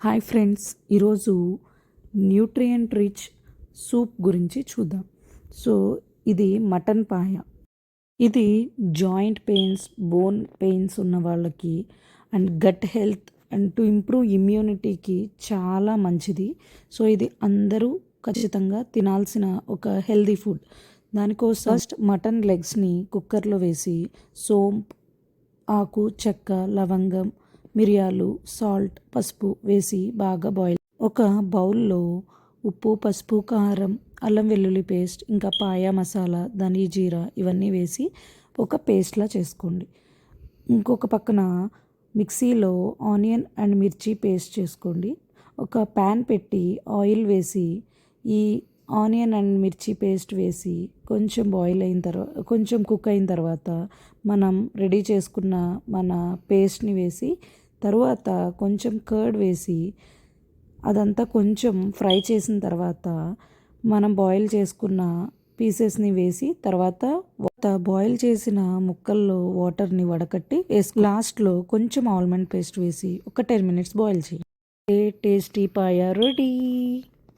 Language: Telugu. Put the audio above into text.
హాయ్ ఫ్రెండ్స్, ఈరోజు న్యూట్రియంట్ రిచ్ సూప్ గురించి చూద్దాం. సో ఇది మటన్ పాయ. ఇది జాయింట్ పెయిన్స్, బోన్ పెయిన్స్ ఉన్న వాళ్ళకి and gut health and to improve ఇమ్యూనిటీకి చాలా మంచిది. సో ఇది అందరూ ఖచ్చితంగా తినాల్సిన ఒక హెల్దీ ఫుడ్. దానికోసం ఫస్ట్ మటన్ లెగ్స్ని కుక్కర్లో వేసి సోంపు, ఆకు, చెక్క, లవంగం, మిరియాలు, సాల్ట్, పసుపు వేసి బాగా బాయిల్. ఒక బౌల్లో ఉప్పు, పసుపు, కారం, అల్లం వెల్లుల్లి పేస్ట్, ఇంకా పాయా మసాలా, ధనీ జీరా ఇవన్నీ వేసి ఒక పేస్ట్లా చేసుకోండి. ఇంకొక పక్కన మిక్సీలో ఆనియన్ అండ్ మిర్చి పేస్ట్ చేసుకోండి. ఒక ప్యాన్ పెట్టి ఆయిల్ వేసి ఈ ఆనియన్ అండ్ మిర్చి పేస్ట్ వేసి కొంచెం బాయిల్ అయిన తర్వాత, కొంచెం కుక్ అయిన తర్వాత మనం రెడీ చేసుకున్న మన పేస్ట్ని వేసి తరువాత కొంచెం కర్డ్ వేసి అదంతా కొంచెం ఫ్రై చేసిన తర్వాత మనం బాయిల్ చేసుకున్న పీసెస్ని వేసి తర్వాత బాయిల్ చేసిన ముక్కల్లో వాటర్ని వడకట్టి లాస్ట్లో కొంచెం ఆల్మండ్ పేస్ట్ వేసి ఒక 10 minutes బాయిల్ చేయి. టేస్టీ పాయ రెడీ.